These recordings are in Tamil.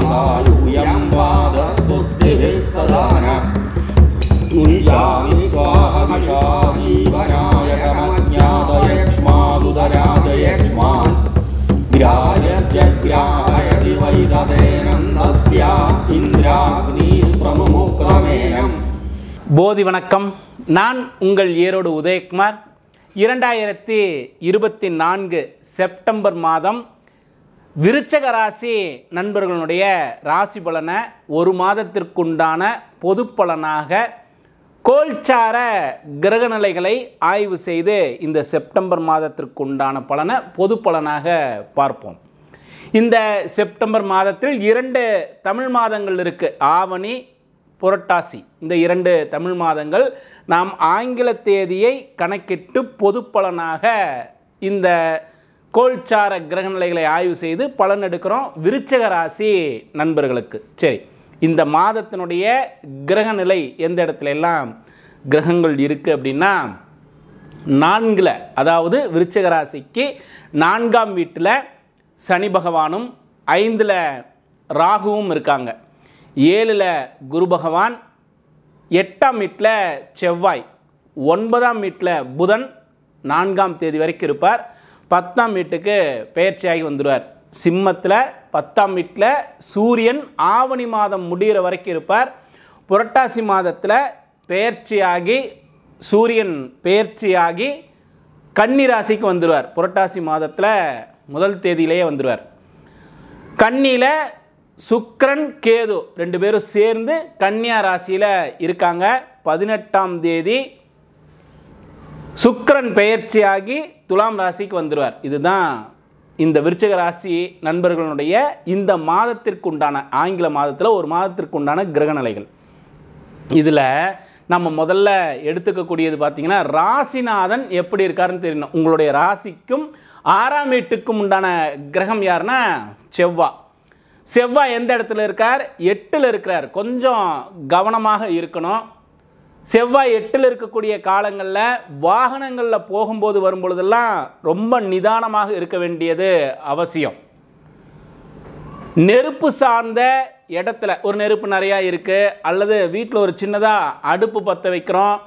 दीर्घायुयं वादस्वस्तिभिः सदान मुञ्जामि त्वाहमिषा जीवनाय कमज्ञातयक्ष्मादुदराजयक्ष्मान् ग्राह्यजग्राहयति वैदतेनन्दस्य इन्द्राग्निप्रमुमुक्रमेणम्. போதி வணக்கம். நான் உங்கள் ஈரோடு உதயகுமார். 2024 செப்டம்பர் மாதம் விருச்சக ராசி நண்பர்களுடைய ராசி பலனை ஒரு மாதத்திற்குண்டான பொது பலனாக கோல்சார கிரகநிலைகளை ஆய்வு செய்து இந்த செப்டம்பர் மாதத்திற்குண்டான பலனை பொது பலனாக பார்ப்போம். இந்த செப்டம்பர் மாதத்தில் 2 தமிழ் மாதங்கள் இருக்குது. ஆவணி, புரட்டாசி. இந்த 2 தமிழ் மாதங்கள் நாம் ஆங்கில தேதியை கணக்கிட்டு பொது பலனாக இந்த கோல்சார கிரகநிலைகளை ஆய்வு செய்து பலன் எடுக்கிறோம் விருச்சக ராசி நண்பர்களுக்கு. சரி, இந்த மாதத்தினுடைய கிரகநிலை எந்த இடத்துல எல்லாம் கிரகங்கள் இருக்குது அப்படின்னா 4, அதாவது விருச்சக ராசிக்கு 4ஆம் வீட்டில் சனி பகவானும் 5ல் ராகுவும் இருக்காங்க. 7ல் குரு பகவான், 8ஆம் வீட்டில் செவ்வாய், 9ஆம் வீட்டில் புதன் 4ஆம் தேதி வரைக்கும் இருப்பார். 10ஆம் வீட்டுக்கு பெயர்ச்சியாகி வந்துடுவார். சிம்மத்தில் 10ஆம் வீட்டில் சூரியன் ஆவணி மாதம் முடிகிற வரைக்கும் இருப்பார். புரட்டாசி மாதத்தில் பெயர்ச்சியாகி சூரியன் பெயர்ச்சியாகி கன்னி ராசிக்கு வந்துடுவார். புரட்டாசி மாதத்தில் முதல் தேதியிலேயே வந்துடுவார். கன்னியில் சுக்கிரன் கேது 2 பேரும் சேர்ந்து கன்னியா ராசியில் இருக்காங்க. 18ஆம் தேதி சுக்கிரன் பெயர்ச்சியாகி துலாம் ராசிக்கு வந்துடுவார். இதுதான் இந்த விருச்சிக ராசி நண்பர்களுடைய இந்த மாதத்திற்குண்டான, ஆங்கில மாதத்தில் ஒரு மாதத்திற்குண்டான கிரகநிலைகள். இதில் நம்ம முதல்ல எடுத்துக்கக்கூடியது பார்த்திங்கன்னா ராசிநாதன் எப்படி இருக்காருன்னு தெரியணும். உங்களுடைய ராசிக்கும் 6ஆம் வீட்டுக்கும் உண்டான கிரகம் யாருன்னா செவ்வாய். செவ்வாய் எந்த இடத்துல இருக்கார்? 8ல் இருக்கிறார். கொஞ்சம் கவனமாக இருக்கணும். செவ்வாய் 8ல் இருக்கக்கூடிய காலங்களில் வாகனங்களில் போகும்போது வரும்பொழுதெல்லாம் ரொம்ப நிதானமாக இருக்க வேண்டியது அவசியம். நெருப்பு சார்ந்த இடத்துல, ஒரு நெருப்பு நிறையா இருக்குது, அல்லது வீட்டில் ஒரு சின்னதாக அடுப்பு பற்ற வைக்கிறோம்,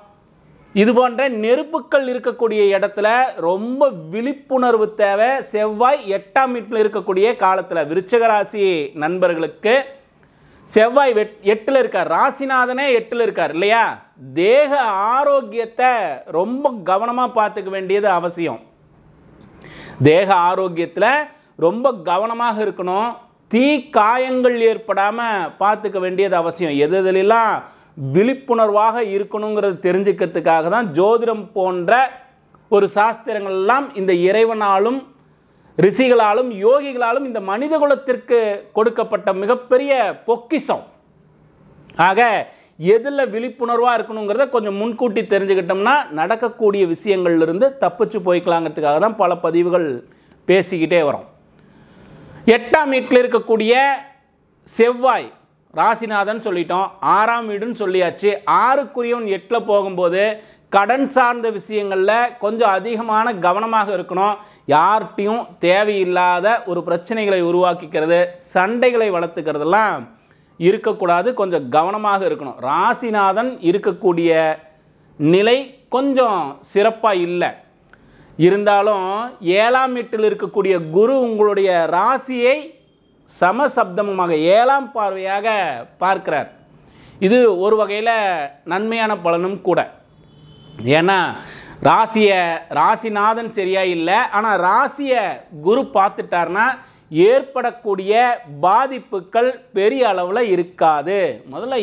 இது போன்ற நெருப்புக்கள் இருக்கக்கூடிய இடத்துல ரொம்ப விழிப்புணர்வு தேவை. செவ்வாய் 8ஆம் வீட்டில் இருக்கக்கூடிய காலத்தில் விருச்சிக ராசி நண்பர்களுக்கு செவ்வாய் 8ல் இருக்கார். ராசிநாதனே 8ல் இருக்கார் இல்லையா? தேக ஆரோக்கியத்தை ரொம்ப கவனமாக பார்த்துக்க வேண்டியது அவசியம். தேக ஆரோக்கியத்தில் ரொம்ப கவனமாக இருக்கணும். தீ காயங்கள் ஏற்படாமல் பார்த்துக்க வேண்டியது அவசியம். எதெல்லாம் விழிப்புணர்வாக இருக்கணுங்கிறது தெரிஞ்சுக்கிறதுக்காக தான் ஜோதிடம் போன்ற ஒரு சாஸ்திரங்கள்லாம் இந்த இறைவனாலும் ரிஷிகளாலும் யோகிகளாலும் இந்த மனித குலத்திற்கு கொடுக்கப்பட்ட மிகப்பெரிய பொக்கிஷம். ஆக எதில் விழிப்புணர்வாக இருக்கணுங்கிறத கொஞ்சம் முன்கூட்டி தெரிஞ்சுக்கிட்டோம்னா நடக்கக்கூடிய விஷயங்கள்லேருந்து தப்பிச்சு போய்க்கலாங்கிறதுக்காக தான் பல பதிவுகள் பேசிக்கிட்டே வரோம். 8ஆம் வீட்டில் இருக்கக்கூடிய செவ்வாய் ராசிநாதன் சொல்லிட்டோம். 6ஆம் வீடுன்னு சொல்லியாச்சு. 6க்குரியவன் 8ல் போகும்போது கடன் சார்ந்த விஷயங்களில் கொஞ்சம் அதிகமான கவனமாக இருக்கணும். யார்கிட்டையும் தேவையில்லாத ஒரு பிரச்சனைகளை உருவாக்கிக்கிறது, சண்டைகளை வளர்த்துக்கிறதெல்லாம் இருக்கக்கூடாது. கொஞ்சம் கவனமாக இருக்கணும். ராசிநாதன் இருக்கக்கூடிய நிலை கொஞ்சம் சிறப்பாக இல்லை. இருந்தாலும் 7ஆம் வீட்டில் இருக்கக்கூடிய குரு உங்களுடைய ராசியை சமசப்தமமாக 7ஆம் பார்வையாக பார்க்கிறார். இது ஒரு வகையில் நன்மையான பலனும் கூட. ஏன்னா ராசிநாதன் சரியா இல்லை, ஆனால் ராசியை குரு பார்த்துட்டார்னா ஏற்படக்கூடிய பாதிப்புகள் பெரிய அளவில் இருக்காது. முதல்ல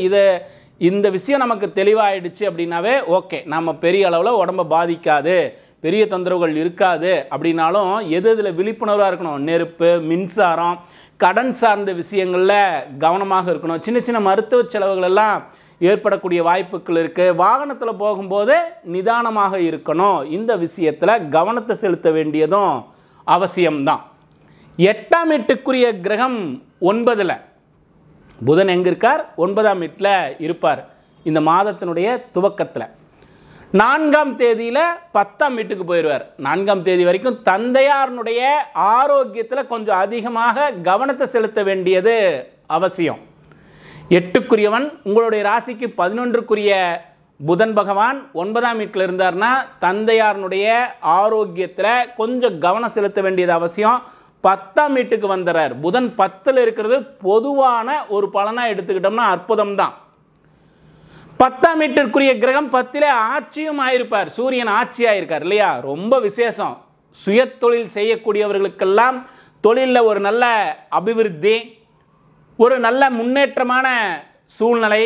இந்த விஷயம் நமக்கு தெளிவாயிடுச்சு அப்படின்னாவே ஓகே, நம்ம பெரிய அளவில் உடம்பை பாதிக்காது, பெரிய தொந்தரவுகள் இருக்காது. அப்படின்னாலும் எதில் விழிப்புணர்வாக இருக்கணும்? நெருப்பு, மின்சாரம், கடன் சார்ந்த விஷயங்களில் கவனமாக இருக்கணும். சின்ன சின்ன மருத்துவ செலவுகள் எல்லாம் ஏற்படக்கூடிய வாய்ப்புகள் இருக்குது. வாகனத்தில் போகும்போது நிதானமாக இருக்கணும். இந்த விஷயத்தில் கவனத்தை செலுத்த வேண்டியதும் அவசியம்தான். 8ஆம் வீட்டுக்குரிய கிரகம் 9ல் புதன் எங்கே இருக்கார்? 9ஆம் வீட்டில் இருப்பார். இந்த மாதத்தினுடைய துவக்கத்தில் 4ஆம் தேதியில் 10ஆம் வீட்டுக்கு போயிடுவார். 4ஆம் தேதி வரைக்கும் தந்தையாருடைய ஆரோக்கியத்தில் கொஞ்சம் அதிகமாக கவனத்தை செலுத்த வேண்டியது அவசியம். 8க்குரியவன் உங்களுடைய ராசிக்கு 11க்குரிய புதன் பகவான் 9ஆம் வீட்டில் இருந்தார்னா தந்தையாரனுடைய ஆரோக்கியத்தில் கொஞ்சம் கவனம் செலுத்த வேண்டியது அவசியம். 10ஆம் வீட்டுக்கு வந்துடுறார். புதன் 10ல் இருக்கிறது பொதுவான ஒரு பலனாக எடுத்துக்கிட்டோம்னா அற்புதம் தான். 10ஆம் வீட்டிற்குரிய கிரகம் 10ல் ஆட்சியும் ஆயிருப்பார். சூரியன் ஆட்சி ஆயிருக்கார் இல்லையா, ரொம்ப விசேஷம். சுய தொழில் செய்யக்கூடியவர்களுக்கெல்லாம் தொழிலில் ஒரு நல்ல அபிவிருத்தி, ஒரு நல்ல முன்னேற்றமான சூழ்நிலை,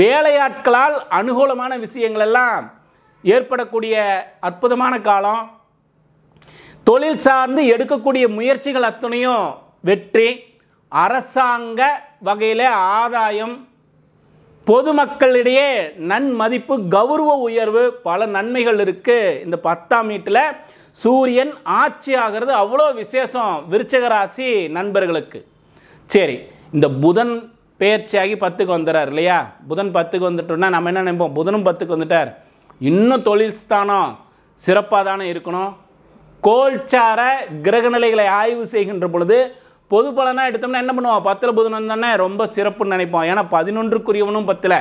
வேலையாட்களால் அனுகூலமான விஷயங்கள் எல்லாம் ஏற்படக்கூடிய அற்புதமான காலம். தொழில் சார்ந்து எடுக்கக்கூடிய முயற்சிகள் அத்தனையும் வெற்றி, அரசாங்க வகையில் ஆதாயம், பொதுமக்களிடையே நன்மதிப்பு, கௌரவ உயர்வு, பல நன்மைகள் இருக்குது. இந்த 10ஆம் வீட்டில் சூரியன் ஆட்சி ஆகிறது அவ்வளோ விசேஷம் விருச்சிக ராசி நண்பர்களுக்கு. சரி, இந்த புதன் பெயர்ச்சியாகி 10க்கு வந்துடுறார் இல்லையா. புதன் 10க்கு வந்துட்டோம்னா நம்ம என்ன நினைப்போம், புதனும் 10க்கு வந்துட்டார், இன்னும் தொழில் ஸ்தானம் சிறப்பாக தானே இருக்கணும். கோல்சார கிரகநிலைகளை ஆய்வு செய்கின்ற பொழுது பொது பலனாக எடுத்தோம்னா என்ன பண்ணுவோம், 10ல் புதன் வந்தானே ரொம்ப சிறப்புன்னு நினைப்போம். ஏன்னா 11க்குரியவனும் 10ல்,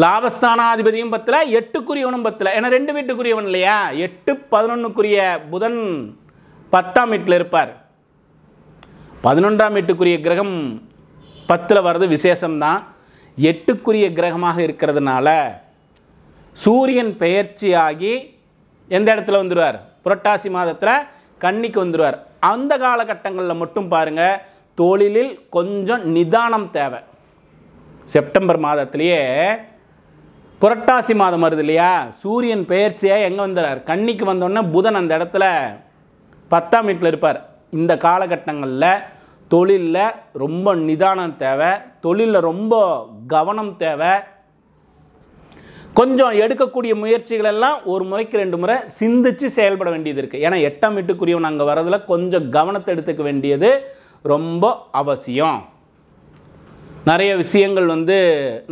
லாபஸ்தானாதிபதியும் 10ல், 8க்குரியவனும் 10ல். ஏன்னா 2 வீட்டுக்குரியவன் இல்லையா. 8, 11க்குரிய புதன் 10ஆம் வீட்டில் இருப்பார். 11ஆம் வீட்டுக்குரிய கிரகம் 10ல் வர்றது விசேஷம்தான். 8க்குரிய கிரகமாக இருக்கிறதுனால சூரியன் பெயர்ச்சியாகி எந்த இடத்துல வந்துடுவார், புரட்டாசி மாதத்தில் கன்னிக்கு வந்துடுவார். அந்த காலகட்டங்களில் மட்டும் பாருங்கள், தொழிலில் கொஞ்சம் நிதானம் தேவை. செப்டம்பர் மாதத்திலேயே புரட்டாசி மாதம் வருது இல்லையா, சூரியன் பெயர்ச்சியாக எங்கே வந்துடுறார், கன்னிக்கு வந்தோடனே புதன் அந்த இடத்துல 10ஆம் வீட்டில் இருப்பார். இந்த காலகட்டங்களில் தொழிலில் ரொம்ப நிதானம் தேவை, தொழிலில் ரொம்ப கவனம் தேவை. கொஞ்சம் எடுக்கக்கூடிய முயற்சிகள் எல்லாம் ஒரு முறைக்கு 2 முறை சிந்திச்சு செயல்பட வேண்டியது இருக்குது. ஏன்னா 8ஆம் வீட்டுக்குரியவன் அங்கே வரதில் கொஞ்சம் கவனத்தை எடுத்துக்க வேண்டியது ரொம்ப அவசியம். நிறைய விஷயங்கள்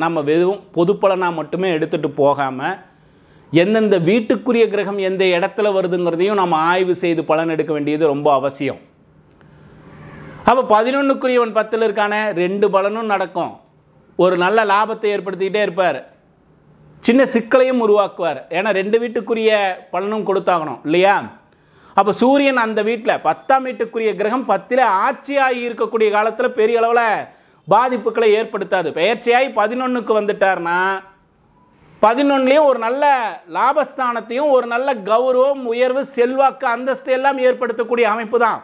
நம்ம வெறும் பொது பலனாக மட்டுமே எடுத்துகிட்டு போகாமல் எந்தெந்த வீட்டுக்குரிய கிரகம் எந்த இடத்துல வருதுங்கிறதையும் நம்ம ஆய்வு செய்து பலன் எடுக்க வேண்டியது ரொம்ப அவசியம். அப்போ 11க்குரியவன் 10ல் இருக்கான 2 பலனும் நடக்கும். ஒரு நல்ல லாபத்தை ஏற்படுத்திக்கிட்டே இருப்பார், சின்ன சிக்கலையும் உருவாக்குவார். ஏன்னா 2 வீட்டுக்குரிய பலனும் கொடுத்தாகணும் இல்லையா. அப்போ சூரியன் அந்த வீட்டில் 10ஆம் வீட்டுக்குரிய கிரகம் 10ல் ஆட்சியாகி இருக்கக்கூடிய காலத்தில் பெரிய அளவில் பாதிப்புகளை ஏற்படுத்தாது. பெயர்ச்சியாகி 11க்கு வந்துட்டார்னா 11லேயும் ஒரு நல்ல லாபஸ்தானத்தையும் ஒரு நல்ல கௌரவம், உயர்வு, செல்வாக்கு, அந்தஸ்து எல்லாம் ஏற்படுத்தக்கூடிய அமைப்பு தான்.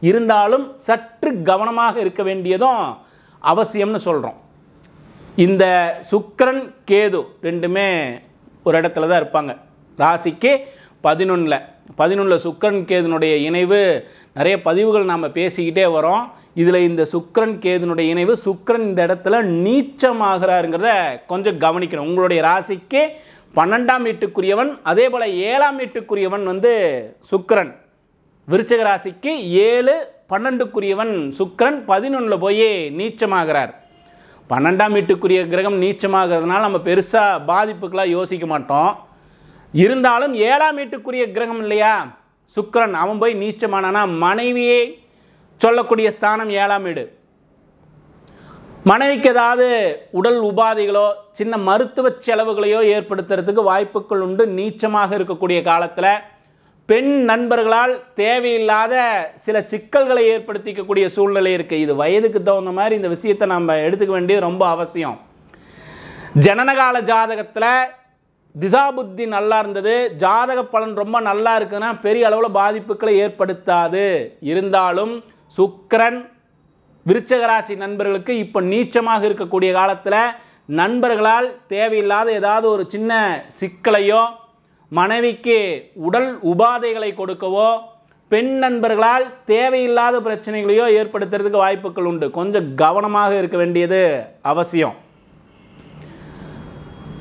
இருந்தாலும் சற்று கவனமாக இருக்க வேண்டியதும் அவசியம்னு சொல்கிறோம். இந்த சுக்கிரன் கேது 2மே ஒரு இடத்துல தான் இருப்பாங்க. ராசிக்கு 11ல் சுக்கிரன் கேதுனுடைய இணைவு நிறைய பதிவுகள் நாம் பேசிக்கிட்டே வரோம். இதில் இந்த சுக்கிரன் கேதுனுடைய இணைவு, சுக்கிரன் இந்த இடத்துல நீச்சமாகிறாருங்கிறத கொஞ்சம் கவனிக்கணும். உங்களுடைய ராசிக்கு 12ஆம் வீட்டுக்குரியவன், அதே போல் 7ஆம் வீட்டுக்குரியவன் சுக்கிரன். விருச்சிக ராசிக்கு 7, 12க்குரியவன் சுக்கிரன் 11ல் போய் நீச்சமாகிறார். 12ஆம் வீட்டுக்குரிய கிரகம் நீச்சமாகிறதுனால நம்ம பெருசாக பாதிப்புக்கெல்லாம் யோசிக்க மாட்டோம். இருந்தாலும் 7ஆம் வீட்டுக்குரிய கிரகம் இல்லையா சுக்கிரன், அவன் போய் நீச்சமானானா மனைவியை சொல்லக்கூடிய ஸ்தானம் 7ஆம் வீடு. மனைவிக்கு ஏதாவது உடல் உபாதைகளோ சின்ன மருத்துவ செலவுகளையோ ஏற்படுத்துறதுக்கு வாய்ப்புகள் உண்டு. நீச்சமாக இருக்கக்கூடிய காலத்தில் பெண் நண்பர்களால் தேவையில்லாத சில சிக்கல்களை ஏற்படுத்திக்கக்கூடிய சூழ்நிலை இருக்குது. இது வயதுக்கு தகுந்த மாதிரி இந்த விஷயத்தை நம்ம எடுத்துக்க வேண்டியது ரொம்ப அவசியம். ஜனனகால ஜாதகத்தில் திசாபுத்தி நல்லா இருந்தது, ஜாதக பலன் ரொம்ப நல்லா இருக்குதுன்னா பெரிய அளவில் பாதிப்புகளை ஏற்படுத்தாது. இருந்தாலும் சுக்கிரன் விருச்சிக ராசி நண்பர்களுக்கு இப்போ நீச்சமாக இருக்கக்கூடிய காலத்தில் நண்பர்களால் தேவையில்லாத ஏதாவது ஒரு சின்ன சிக்கலையோ, மனைவிக்கு உடல் உபாதைகளை கொடுக்கவோ, பெண் நண்பர்களால் தேவையில்லாத பிரச்சனைகளையோ ஏற்படுத்துறதுக்கு வாய்ப்புகள் உண்டு. கொஞ்சம் கவனமாக இருக்க வேண்டியது அவசியம்.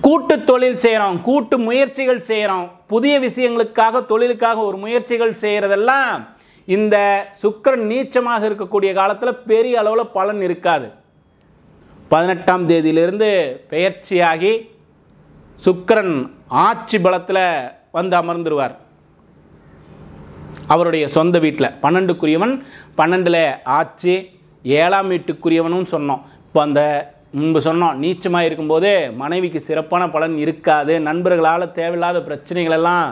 கூட்டு தொழில் செய்கிறோம், கூட்டு முயற்சிகள் செய்கிறோம், புதிய விஷயங்களுக்காக தொழிலுக்காக ஒரு முயற்சிகள் செய்கிறதெல்லாம் இந்த சுக்கிரன் நீச்சமாக இருக்கக்கூடிய காலத்தில் பெரிய அளவில் பலன் இருக்காது. 18ஆம் தேதியிலிருந்து பெயர்ச்சியாகி சுக்கிரன் ஆட்சி பலத்தில் அமர்ந்துருவார். அவருடைய சொந்த வீட்டில் 12க்குரியவன் 12ல் ஆட்சி, 7ஆம் வீட்டுக்குரியவனும் சொன்னோம். இப்போ அந்த முன்பு சொன்னோம், நீச்சமாக இருக்கும்போது மனைவிக்கு சிறப்பான பலன் இருக்காது, நண்பர்களால் தேவையில்லாத பிரச்சனைகள் எல்லாம்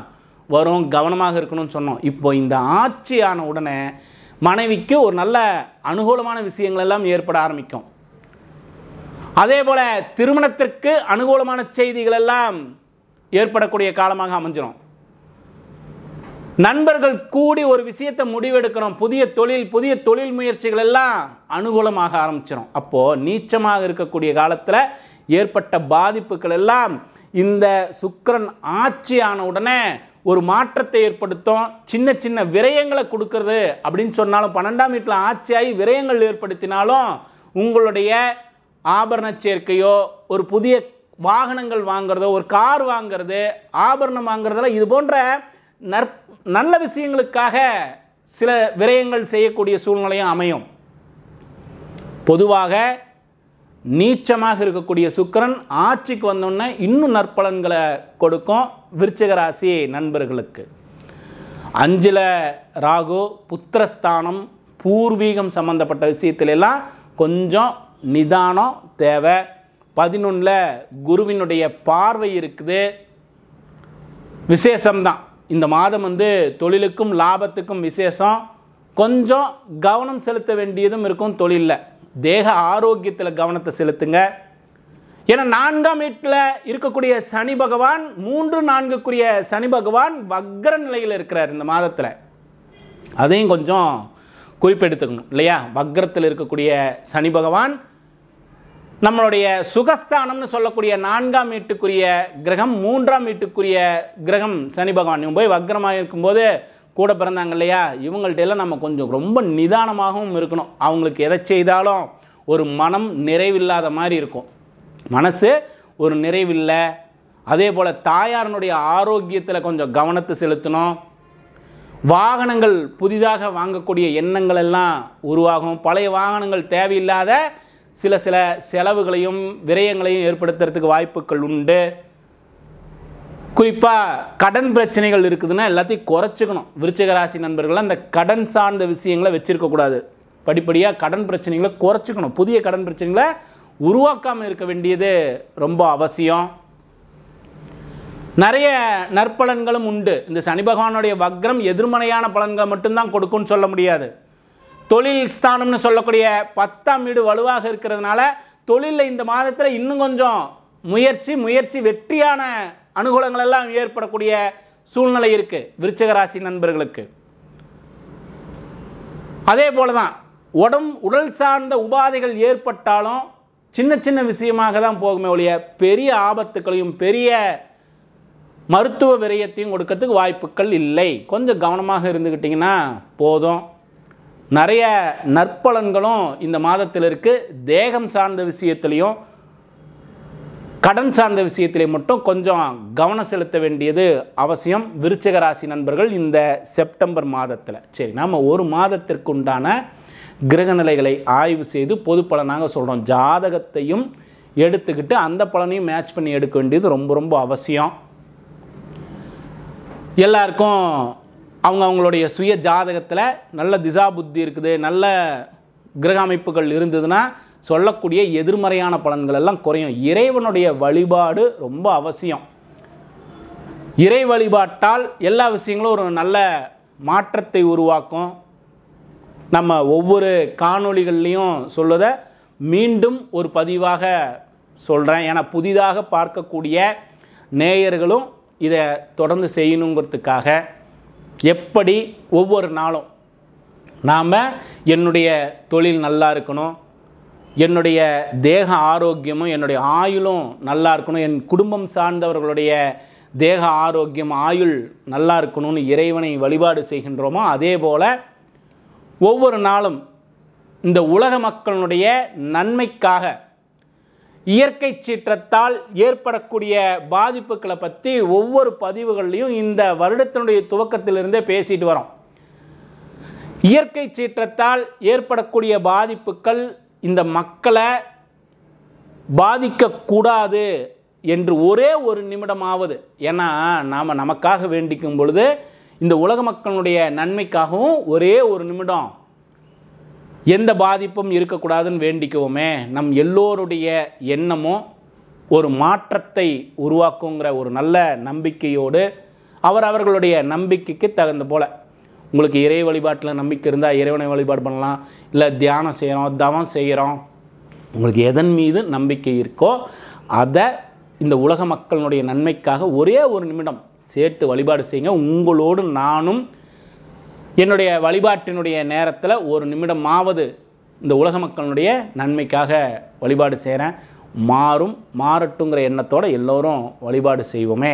வரும், கவனமாக இருக்கணும்னு சொன்னோம். இப்போ இந்த ஆட்சி ஆன உடனே மனைவிக்கு ஒரு நல்ல அனுகூலமான விஷயங்கள் எல்லாம் ஏற்பட ஆரம்பிக்கும். அதே போல் திருமணத்திற்கு அனுகூலமான செய்திகள் எல்லாம் ஏற்படக்கூடிய காலமாக அமைஞ்சிடும். நண்பர்கள் கூடி ஒரு விஷயத்தை முடிவெடுக்கிறோம், புதிய தொழில் முயற்சிகள் எல்லாம் அனுகூலமாக ஆரம்பிச்சிடும். அப்போது நீச்சமாக இருக்கக்கூடிய காலத்தில் ஏற்பட்ட பாதிப்புகள் எல்லாம் இந்த சுக்கிரன் ஆட்சி ஆன உடனே ஒரு மாற்றத்தை ஏற்படுத்தும். சின்ன சின்ன விரயங்களை கொடுக்கறது அப்படின்னு சொன்னாலும், 12ஆம் வீட்டில் ஆட்சியாகி விரயங்கள் ஏற்படுத்தினாலும் நல்ல ஆபரண சேர்க்கையோ, ஒரு புதிய வாகனங்கள் வாங்குறதோ, ஒரு கார் வாங்கிறது, ஆபரணம் வாங்குறதெல்லாம் இது போன்ற நல்ல விஷயங்களுக்காக சில விரயங்கள் செய்யக்கூடிய சூழ்நிலையும் அமையும். பொதுவாக நீச்சமாக இருக்கக்கூடிய சுக்கிரன் ஆட்சிக்கு வந்தோடனே இன்னும் நற்பலன்களை கொடுக்கும் விருச்சிக ராசி நண்பர்களுக்கு. 5ல் ராகு, புத்திரஸ்தானம், பூர்வீகம் சம்பந்தப்பட்ட விஷயத்திலெல்லாம் கொஞ்சம் நிதானம் தேவை. 11ல் குருவினுடைய பார்வை இருக்குது, விசேஷம்தான். இந்த மாதம் தொழிலுக்கும் லாபத்துக்கும் விசேஷம். கொஞ்சம் கவனம் செலுத்த வேண்டியதும் இருக்கும் தொழிலில். தேக ஆரோக்கியத்தில் கவனத்தை செலுத்துங்க. ஏன்னா 4ஆம் வீட்டில் இருக்கக்கூடிய சனி பகவான் 3, 4க்குரிய சனி பகவான் வக்ர நிலையில் இருக்கிறார் இந்த மாதத்தில். அதையும் கொஞ்சம் குறிப்பெடுத்துக்கணும் இல்லையா? வக்ரத்தில் இருக்கக்கூடிய சனி பகவான் நம்மளுடைய சுகஸ்தானம்னு சொல்லக்கூடிய 4ஆம் வீட்டுக்குரிய கிரகம், 3ஆம் வீட்டுக்குரிய கிரகம் சனி பகவான். இவங்க போய் வக்ரமாக இருக்கும்போது கூட பிறந்தாங்க இல்லையா, இவங்கள்ட்ட எல்லாம் நம்ம கொஞ்சம் ரொம்ப நிதானமாகவும் இருக்கணும். அவங்களுக்கு எதை செய்தாலும் ஒரு மனம் நிறைவில்லாத மாதிரி இருக்கும், மனசு ஒரு நிறைவில்லை. அதே போல் தாயாரனுடைய ஆரோக்கியத்தில் கொஞ்சம் கவனத்தை செலுத்தணும். வாகனங்கள் புதிதாக வாங்கக்கூடிய எண்ணங்கள் எல்லாம் உருவாகும். பழைய வாகனங்கள் தேவையில்லாத சில செலவுகளையும் விரயங்களையும் ஏற்படுத்துறதுக்கு வாய்ப்புகள் உண்டு. குறிப்பாக கடன் பிரச்சனைகள் இருக்குதுன்னா எல்லாத்தையும் குறைச்சிக்கணும். விருச்சிக ராசி நண்பர்கள் அந்த கடன் சார்ந்த விஷயங்களை வச்சுருக்கக்கூடாது. படிப்படியாக கடன் பிரச்சனைகளை குறைச்சிக்கணும். புதிய கடன் பிரச்சனைகளை உருவாக்காமல் இருக்க வேண்டியது ரொம்ப அவசியம். நிறைய நற்பலன்களும் உண்டு. இந்த சனி பகவானுடைய வக்ரம் எதிர்மறையான பலன்களை மட்டும்தான் கொடுக்கும்னு சொல்ல முடியாது. தொழில் ஸ்தானம்னு சொல்லக்கூடிய 10ஆம் வீடு வலுவாக இருக்கிறதுனால தொழிலில் இந்த மாதத்தில் இன்னும் கொஞ்சம் முயற்சி வெற்றியான அனுகூலங்கள் எல்லாம் ஏற்படக்கூடிய சூழ்நிலை இருக்குது விருச்சிக ராசி நண்பர்களுக்கு. அதே போல தான் உடல் சார்ந்த உபாதைகள் ஏற்பட்டாலும் சின்ன விஷயமாக தான் போகுமே ஒழிய பெரிய ஆபத்துக்களையும் பெரிய மருத்துவ விரயத்தையும் கொடுக்கறதுக்கு வாய்ப்புகள் இல்லை. கொஞ்சம் கவனமாக இருந்துக்கிட்டிங்கன்னா போதும். நிறைய நற்பலன்களும் இந்த மாதத்தில் இருக்குது. தேகம் சார்ந்த விஷயத்துலையும் கடன் சார்ந்த விஷயத்திலே மட்டும் கொஞ்சம் கவனம் செலுத்த வேண்டியது அவசியம் விருச்சிக ராசி நண்பர்கள் இந்த செப்டம்பர் மாதத்தில். சரி, நாம் ஒரு மாதத்திற்கு உண்டான கிரக நிலைகளை ஆய்வு செய்து பொது பலனாக சொல்கிறோம். ஜாதகத்தையும் எடுத்துக்கிட்டு அந்த பலனையும் மேட்ச் பண்ணி எடுக்க வேண்டியது ரொம்ப அவசியம். எல்லாருக்கும் அவங்களுடைய சுய ஜாதகத்தில் நல்ல திசா புத்தி இருக்குது, நல்ல கிரக அமைப்புகள் இருந்ததுன்னா சொல்லக்கூடிய எதிர்மறையான பலன்கள் எல்லாம் குறையும். இறைவனுடைய வழிபாடு ரொம்ப அவசியம். இறை வழிபாட்டால் எல்லா விஷயங்களும் ஒரு நல்ல மாற்றத்தை உருவாக்கும். நம்ம ஒவ்வொரு காணொளிகள்லையும் சொல்வதை மீண்டும் ஒரு பதிவாக சொல்கிறேன். ஏன்னா புதிதாக பார்க்கக்கூடிய நேயர்களும் இதை தொடர்ந்து செய்யணுங்கிறதுக்காக எப்படி ஒவ்வொரு நாளும் நாம் என்னுடைய தொழில் நல்லா இருக்கணும், என்னுடைய தேக ஆரோக்கியமும் என்னுடைய ஆயுளும் நல்லா இருக்கணும், என் குடும்பம் சார்ந்தவர்களுடைய தேக ஆரோக்கியம் ஆயுள் நல்லா இருக்கணும்னு இறைவனை வழிபாடு செய்கின்றோமோ அதே போல் ஒவ்வொரு நாளும் இந்த உலக மக்களுடைய நன்மைக்காக இயற்கை சீற்றத்தால் ஏற்படக்கூடிய பாதிப்புகளை பற்றி ஒவ்வொரு பதிவுகள்லையும் இந்த வருடத்தினுடைய துவக்கத்திலிருந்தே பேசிட்டு வரோம். இயற்கை சீற்றத்தால் ஏற்படக்கூடிய பாதிப்புகள் இந்த மக்களை பாதிக்கக்கூடாது என்று ஒரே ஒரு நிமிடமாவது, ஏன்னா நாம் நமக்காக வேண்டிக்கும் பொழுது இந்த உலக மக்களுடைய நன்மைக்காகவும் ஒரே ஒரு நிமிடம் எந்த பாதிப்பும் இருக்கக்கூடாதுன்னு வேண்டிக்குவோமே. நம் எல்லோருடைய எண்ணமும் ஒரு மாற்றத்தை உருவாக்குங்கிற ஒரு நல்ல நம்பிக்கையோடு அவர்களுடைய நம்பிக்கைக்கு தகுந்த போல், உங்களுக்கு இறை வழிபாட்டில் நம்பிக்கை இருந்தால் இறைவனை வழிபாடு பண்ணலாம், இல்லை தியானம் செய்கிறோம், தவம் செய்கிறோம், உங்களுக்கு எதன் மீது நம்பிக்கை இருக்கோ அதை இந்த உலக மக்களுடைய நன்மைக்காக ஒரே ஒரு நிமிடம் சேர்த்து வழிபாடு செய்யுங்க. உங்களோடு நானும் என்னுடைய வழிபாட்டினுடைய நேரத்தில் ஒரு நிமிடமாவது இந்த உலக மக்களுடைய நன்மைக்காக வழிபாடு செய்கிறேன். மாறட்டுங்கிற எண்ணத்தோடு எல்லோரும் வழிபாடு செய்வோமே.